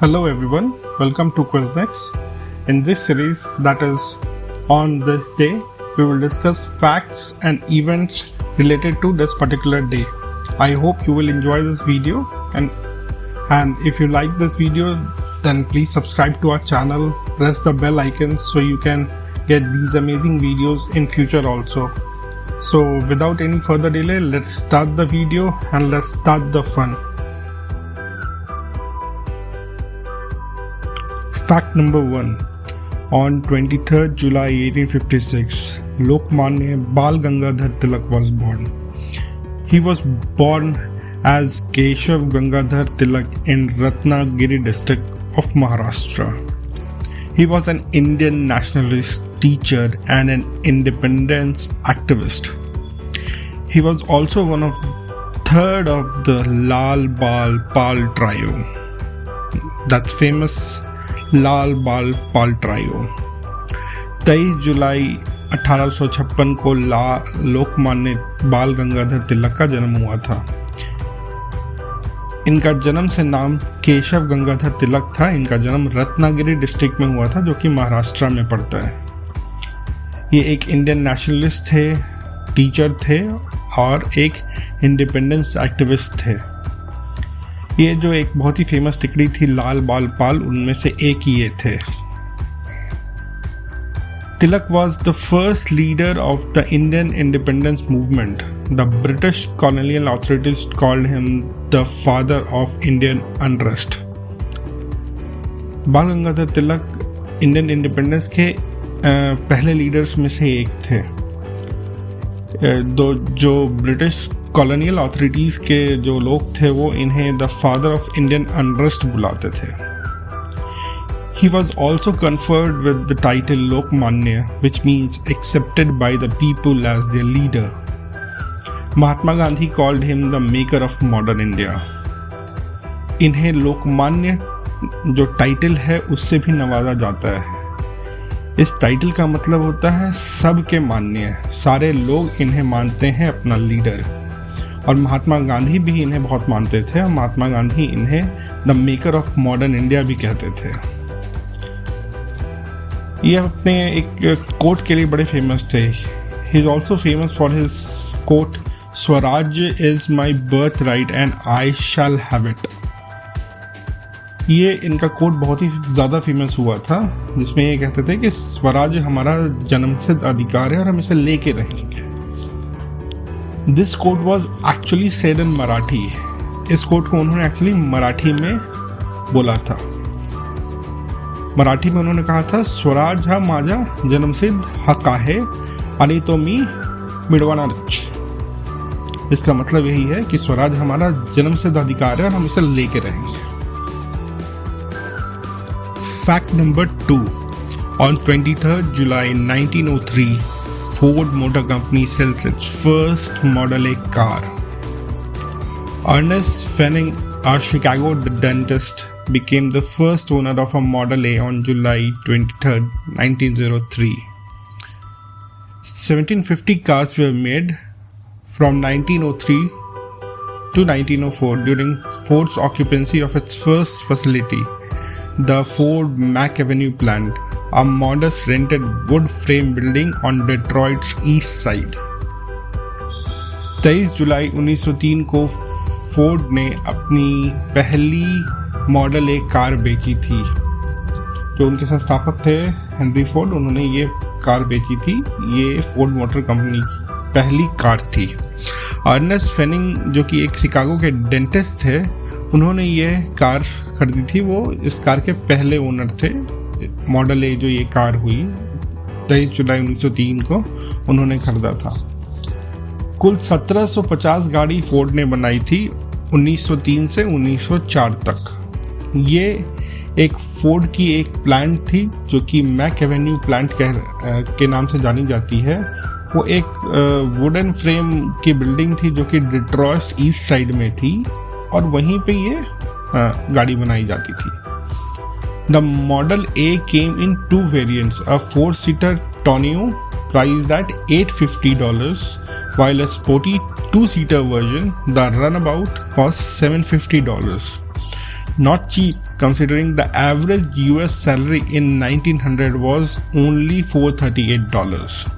Hello everyone, welcome to Quiznex. In this series, that is on this day, we will discuss facts and events related to this particular day. I hope you will enjoy this video and if you like this video, then please subscribe to our channel, press the bell icon so you can get these amazing videos in future also. So without any further delay, let's start the video and let's start the fun. Fact number 1. On 23rd July 1856, Lokmanya Bal Gangadhar Tilak was born. He was born as Keshav Gangadhar Tilak in Ratnagiri district of Maharashtra. He was an Indian nationalist teacher and an independence activist. He was also one of third of the Lal Bal Pal trio. That's famous लाल बाल पाल trio. 23 जुलाई 1856 को लोकमान्य बाल गंगाधर तिलक का जन्म हुआ था. इनका जन्म से नाम केशव गंगाधर तिलक था. इनका जन्म रत्नागिरी डिस्ट्रिक्ट में हुआ था जो कि महाराष्ट्र में पड़ता है. ये एक इंडियन नेशनलिस्ट थे, टीचर थे और एक इंडिपेंडेंस एक्टिविस्ट थे. ये जो एक बहुत ही फेमस तिकड़ी थी लाल बाल पाल, उनमें से एक ही ये थे. Tilak was the first leader of the Indian independence movement. The British colonial authorities called him the father of Indian unrest. Bal Gangadhar Tilak Indian independence के पहले लीडर्स में से एक थे. जो ब्रिटिश कॉलोनियल अथॉरिटीज के जो लोग थे वो इन्हें the father of Indian unrest बुलाते थे. He was also conferred with the title Lokmanya, which means accepted by the people as their leader. Mahatma Gandhi called him the maker of modern India. इन्हें लोकमान्य जो title है उससे भी नवाजा जाता है. इस टाइटल का मतलब होता है सबके मान्य. सारे लोग इन्हें मानते हैं अपना लीडर. और महात्मा गांधी भी इन्हें बहुत मानते थे और महात्मा गांधी इन्हें the maker of modern India भी कहते थे. ये अपने एक कोट के लिए बड़े फेमस थे. He is also famous for his quote, Swaraj is my birth right and I shall have it. ये इनका कोट बहुत ही ज़्यादा फेमस हुआ था, जिसमें ये कहते थे कि स्वराज हमारा जन्मसिद्ध अधिकार है और हम इसे लेके रहेंगे. This quote was actually said in Marathi. इस कोट को उन्होंने एक्चुअली मराठी में बोला था. मराठी में उन्होंने कहा था, स्वराज हा माझा जन्मसिद्ध हक्क आहे आणि तो मी मिळवणारच. इसका मतलब यही है कि स्वराज हमारा जन्मसिद्ध अधिकार है और हम इसे लेके रहेंगे. Fact number 2. On 23rd July 1903, Ford Motor Company sells its first Model A car. Ernest Fenning, a Chicago dentist, became the first owner of a Model A on July 23rd, 1903. 1750 cars were made from 1903 to 1904 during Ford's occupancy of its first facility, the Ford Mack Avenue plant, a modest rented wood frame building on Detroit's east side. 23 जुलाई 1903 को Ford ने अपनी पहली model ए car बेची थी. जो उनके संस्थापक थे हेनरी फोर्ड, उन्होंने ये कार बेची थी. ये फोर्ड मोटर कंपनी की पहली कार थी. अर्नेस्ट फेनिंग जो कि एक शिकागो के डेंटिस्ट थे, उन्होंने ये कार खरीदी थी. वो इस कार के पहले ओनर थे. मॉडल ए जो ये कार हुई 23 जुलाई 1903 को उन्होंने खरीदा था. कुल 1750 गाड़ी फोर्ड ने बनाई थी 1903 से 1904 तक. ये एक फोर्ड की एक प्लांट थी जो कि मैक एवेन्यू प्लांट के नाम से जानी जाती है. वो एक वुडन फ्रेम की बिल्डिंग थी जो कि डिट्रॉइट ईस्ट साइड में थी और वहीं पे ये गाड़ी बनाई जाती थी. The Model A came in two variants, a 4-seater tonneau priced at $850, while a sporty 2-seater version, the Runabout, cost $750. Not cheap, considering the average US salary in 1900 was only $438.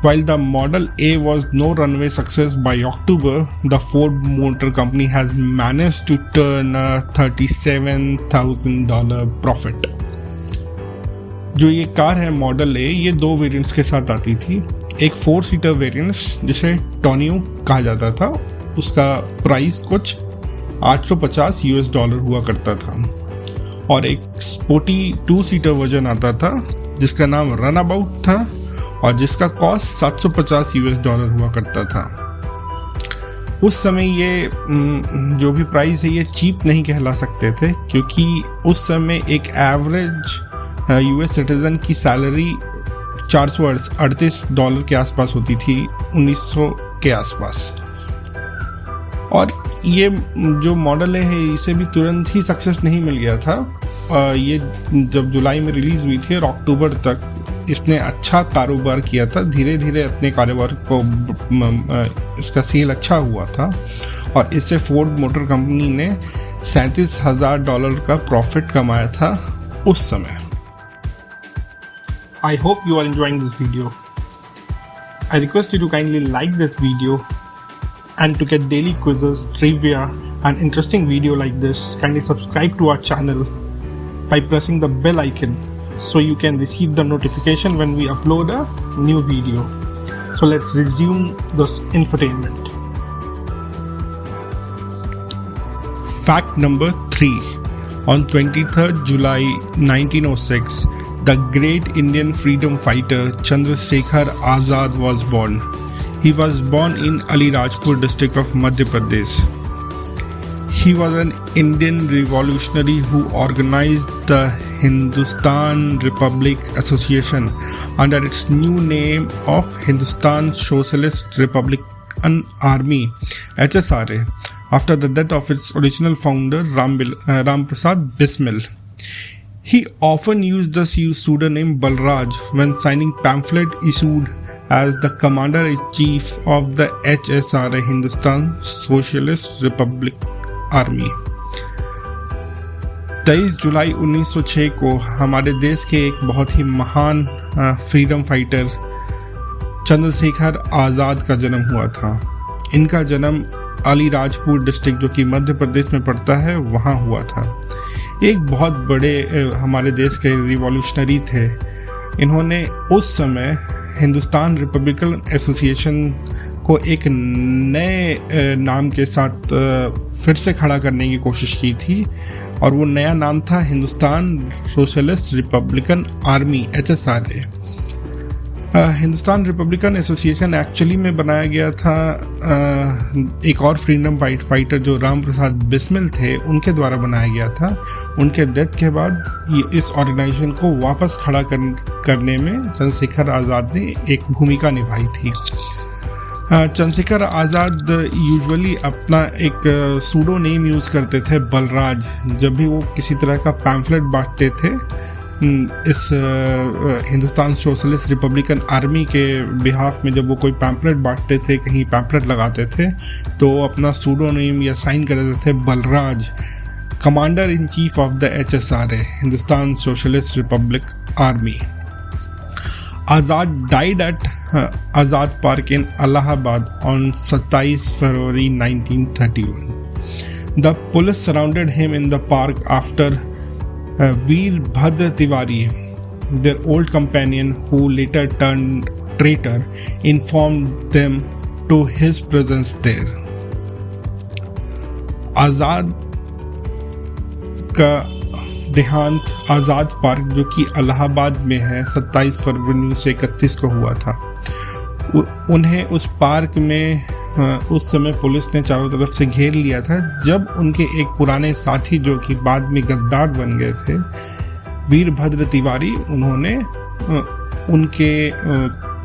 While the Model A was no runway success by October, the Ford Motor Company has managed to turn a $37,000 profit. जो ये car है model ए, ये 2 variants के साथ आती थी। एक 4 seater variant जिसे टोनियो कहा जाता था, उसका प्राइस कुछ $850 हुआ करता था, और एक स्पोर्टी 2 सीटर वर्जन आता था जिसका नाम रन अबाउट था और जिसका कॉस्ट $750 हुआ करता था। उस समय ये जो भी प्राइस है ये चीप नहीं कहला सकते थे, क्योंकि उस समय एक एवरेज US सिटीजन की सैलरी $438 के आसपास होती थी 1900 के आसपास। और ये जो मॉडल है इसे भी तुरंत ही सक्सेस नहीं मिल गया था। ये जब जुलाई में रिलीज़ हुई थी और अक्टूबर तक इसने अच्छा कारोबार किया था। धीरे धीरे अपने कारोबार को इसका सेल अच्छा हुआ था और इससे फोर्ड मोटर कंपनी ने $37,000 का प्रॉफिट कमाया था उस समय। I hope you are enjoying this video. I request you to kindly like this video, and to get daily quizzes, trivia and interesting video like this, kindly subscribe to our channel by pressing the bell icon so you can receive the notification when we upload a new video. So let's resume this infotainment. Fact number 3. On 23rd July 1906, the great Indian freedom fighter Chandrasekhar Azad was born. He was born in Alirajpur district of Madhya Pradesh. He was an Indian revolutionary who organized the Hindustan Republic Association under its new name of Hindustan Socialist Republican Army (HSRA) after the death of its original founder Ram Prasad Bismil. He often used the pseudonym Balraj when signing pamphlet issued as the Commander-in-Chief of the HSRA Hindustan Socialist Republic Army. 23 जुलाई 1906 को हमारे देश के एक बहुत ही महान freedom fighter Chandrashekhar Azad का जन्म हुआ था। इनका जन्म अलीराजपुर डिस्ट्रिक्ट जो कि मध्य प्रदेश में पड़ता है वहाँ हुआ था। एक बहुत बड़े हमारे देश के रिवॉल्यूशनरी थे। इन्होंने उस समय हिंदुस्तान रिपब्लिकन एसोसिएशन को एक नए नाम के साथ फिर से खड़ा करने की कोशिश की थी, और वो नया नाम था Hindustan socialist Republican army (HSRA). Hindustan Republican association actually में बनाया गया था एक और फ्रीडम फाइटर जो राम प्रसाद बिस्मिल थे उनके द्वारा बनाया गया था। उनके डेथ के बाद इस ऑर्गेनाइजेशन को वापस खड़ा करने में चंद्रशेखर आज़ाद ने एक भूमिका निभाई थी। चंद्रशेखर आज़ाद यूजुअली अपना एक सूडो नेम यूज़ करते थे बलराज, जब भी वो किसी तरह का पैम्फलेट बांटते थे इस हिंदुस्तान सोशलिस्ट रिपब्लिकन आर्मी के बिहाफ में। जब वो कोई पैम्फलेट बांटते थे, कहीं पैम्फलेट लगाते थे, तो अपना सूडो नेम या साइन कर देते थे Balraj, commander in chief of the HSRA Hindustan socialist Republic army. Azad died at Azad Park in Allahabad on 27 February 1931. The police surrounded him in the park after Veer Bhadra Tiwari, their old companion who later turned traitor, informed them to his presence there. आज़ाद का देहांत आज़ाद park जो कि इलाहाबाद में है 27 फरवरी 1931 को हुआ था। उन्हें उस पार्क में उस समय पुलिस ने चारों तरफ से घेर लिया था जब उनके एक पुराने साथी जो कि बाद में गद्दार बन गए थे, वीरभद्र तिवारी, उन्होंने उनके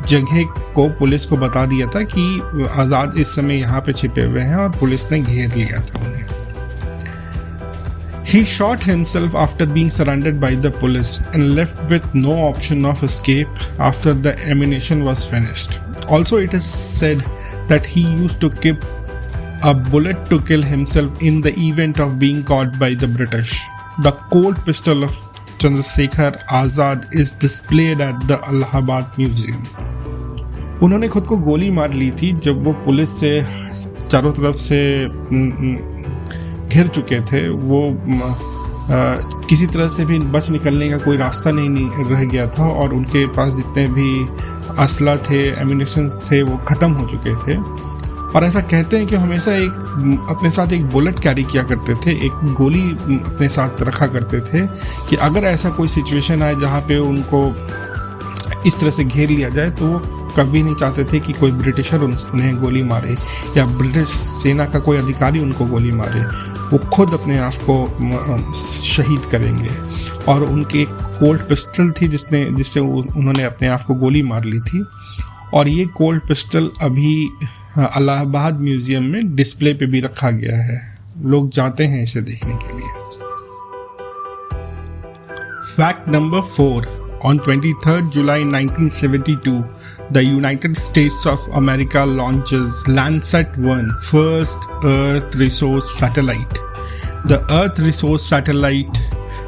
जगह को पुलिस को बता दिया था कि आज़ाद इस समय यहाँ पे छिपे हुए हैं और पुलिस ने घेर लिया था उन्हें। He shot himself after being surrounded by the police and left with no option of escape after the ammunition was finished. Also, it is said that he used to keep a bullet to kill himself in the event of being caught by the British. The Colt pistol of Chandrasekhar Azad is displayed at the Allahabad Museum. उन्होंने खुद को गोली मार ली थी जब वो police से चारों तरफ से घिर चुके थे। वो किसी तरह से भी बच निकलने का कोई रास्ता नहीं रह गया था और उनके पास जितने भी असला थे, एम्यूनिशन थे, वो ख़त्म हो चुके थे। और ऐसा कहते हैं कि हमेशा अपने साथ एक बुलेट कैरी किया करते थे, एक गोली अपने साथ रखा करते थे कि अगर ऐसा कोई सिचुएशन आए जहाँ पे उनको इस तरह से घेर लिया जाए तो वो कभी नहीं चाहते थे कि कोई ब्रिटिशर उन्हें गोली मारे या ब्रिटिश सेना का कोई अधिकारी उनको गोली मारे। वो खुद अपने आप को शहीद करेंगे। और उनकी एक कोल्ट पिस्टल थी जिससे उन्होंने अपने आप को गोली मार ली थी। और ये कोल्ट पिस्टल अभी इलाहाबाद म्यूजियम में डिस्प्ले पे भी रखा गया है, लोग जाते हैं इसे देखने के लिए। Fact number 4, on 23rd July 1972, the United States of America launches Landsat-1, first Earth resource satellite. The Earth resource satellite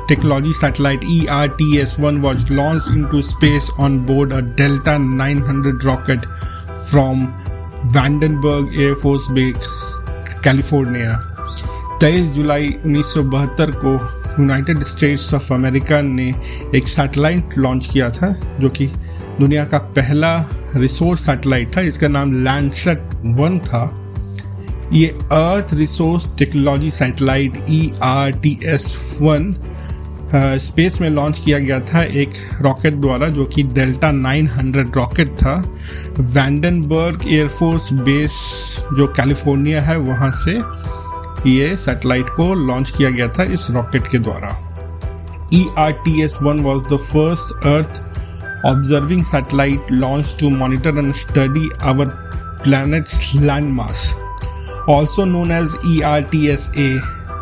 technology satellite ERTS-1 was launched into space on board a Delta 900 rocket from Vandenberg Air Force Base, California. 23 जुलाई 1972 को United states of America ने एक satellite launch किया था जो कि दुनिया का पहला रिसोर्स सैटेलाइट था। इसका नाम लैंडसैट-1 था। ये earth resource technology satellite ERTS-1 space में लॉन्च किया गया था एक रॉकेट द्वारा जो कि डेल्टा 900 रॉकेट था। वैंडनबर्ग एयरफोर्स बेस जो कैलिफोर्निया है वहाँ से ये सैटेलाइट को लॉन्च किया गया था इस रॉकेट के द्वारा। ERTS-1 was the first Earth observing satellite launched to monitor and study our planet's landmass. Also known as ERTS-A,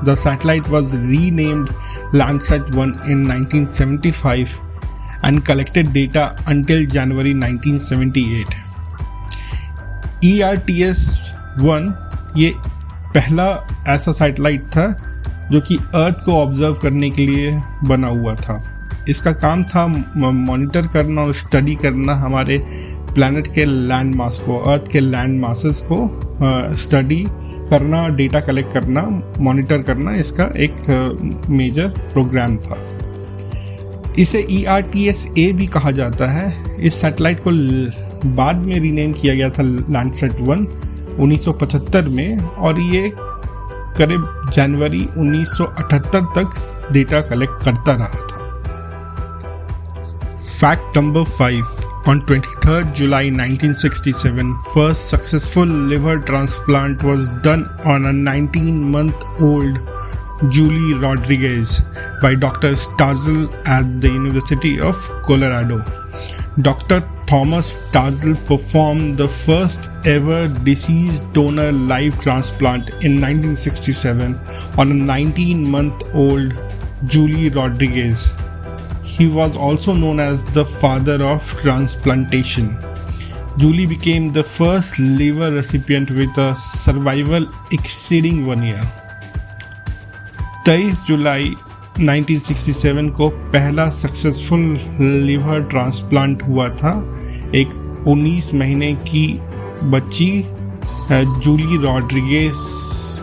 the satellite was renamed Landsat-1 in 1975 and collected data until January 1978. ERTS-1 ये पहला ऐसा satellite था जो कि अर्थ को observe करने के लिए बना हुआ था। इसका काम था मॉनिटर करना और स्टडी करना हमारे प्लैनेट के लैंड मास को, अर्थ के लैंड मासेस को स्टडी करना, डेटा कलेक्ट करना, मॉनिटर करना इसका एक मेजर प्रोग्राम था। इसे ERTS-A भी कहा जाता है। इस सैटेलाइट को बाद में रीनेम किया गया था लैंडसैट-1 1975 में और ये करीब जनवरी 1978 तक डेटा कलेक्ट करता रहा था। Fact number 5, on 23rd July 1967, first successful liver transplant was done on a 19-month-old Julie Rodriguez by Dr. Starzl at the University of Colorado. Dr. Thomas Starzl performed the first ever deceased donor live transplant in 1967 on a 19-month-old Julie Rodriguez. He was also known as the father of transplantation. Julie became the first liver recipient with a survival exceeding 1 year. 23 जुलाई 1967 को पहला successful liver transplant हुआ था। एक 19 महीने की बच्ची Jully Rodriguez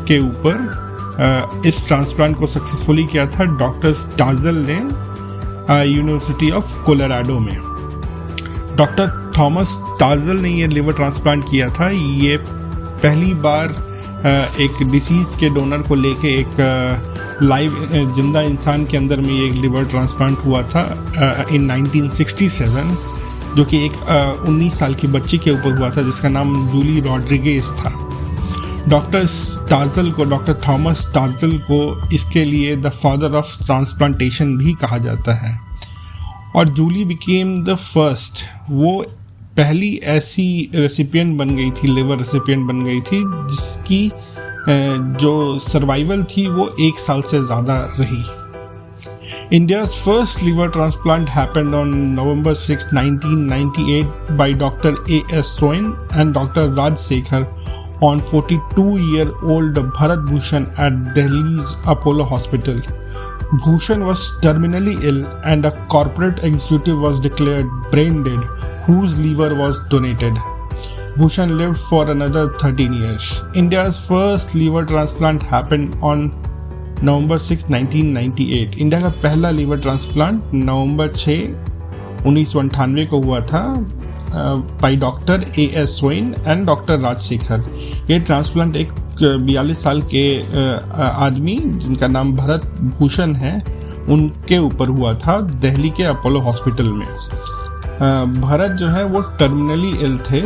के ऊपर इस ट्रांसप्लांट को सक्सेसफुली किया था डॉक्टर स्टार्जल ने यूनिवर्सिटी ऑफ कोलोराडो में। डॉक्टर थॉमस स्टार्जल ने ये लिवर ट्रांसप्लांट किया था। ये पहली बार एक डिसीज के डोनर को लेके एक लाइव जिंदा इंसान के अंदर में ये लिवर ट्रांसप्लांट हुआ था इन 1967, जो कि एक 19 साल की बच्ची के ऊपर हुआ था जिसका नाम जूली रॉड्रिगेज था। डॉक्टर थॉमस स्टार्जल को इसके लिए द फादर ऑफ ट्रांसप्लांटेशन भी कहा जाता है। और जूली बिकेम द फर्स्ट, वो पहली ऐसी रेसिपिएंट बन गई थी, लिवर रेसिपिएंट बन गई थी जिसकी जो सर्वाइवल थी वो 1 साल से ज़्यादा रही। India's first liver transplant happened on November 6, 1998 by Dr. A.S. Soin and Dr. Raj Sekhar, on 42-year-old Bharat Bhushan at Delhi's Apollo Hospital. Bhushan was terminally ill and a corporate executive was declared brain dead, whose liver was donated. Bhushan lived for another 13 years. India's first liver transplant happened on November 6, 1998. India का पहला liver transplant नवंबर 6, 1998 को हुआ था by doctor A.S. Soin and doctor Rajashekhar. ये transplant एक 42 साल के आदमी जिनका नाम भरत भूषण है उनके ऊपर हुआ था दिल्ली के अपोलो हॉस्पिटल में. भरत जो है वो टर्मिनली इल थे.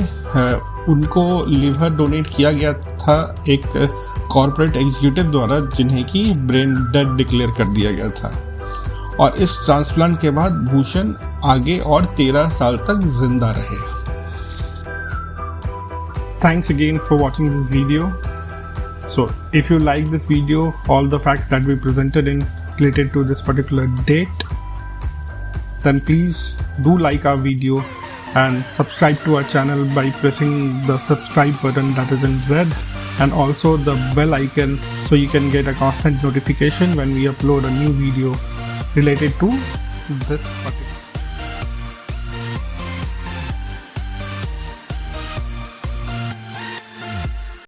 उनको लिवर डोनेट किया गया था एक कॉर्पोरेट एग्जीक्यूटिव द्वारा जिन्हें कि ब्रेन डेड डिक्लेयर कर दिया गया था. और इस ट्रांसप्लांट के बाद भूषण आगे और 13 साल तक जिंदा रहे. Thanks again for watching this video. So if you like this video, all the facts that we presented in related to this particular date, then please do like our video and subscribe to our channel by pressing the subscribe button that is in red and also the bell icon so you can get a constant notification when we upload a new video related to this particular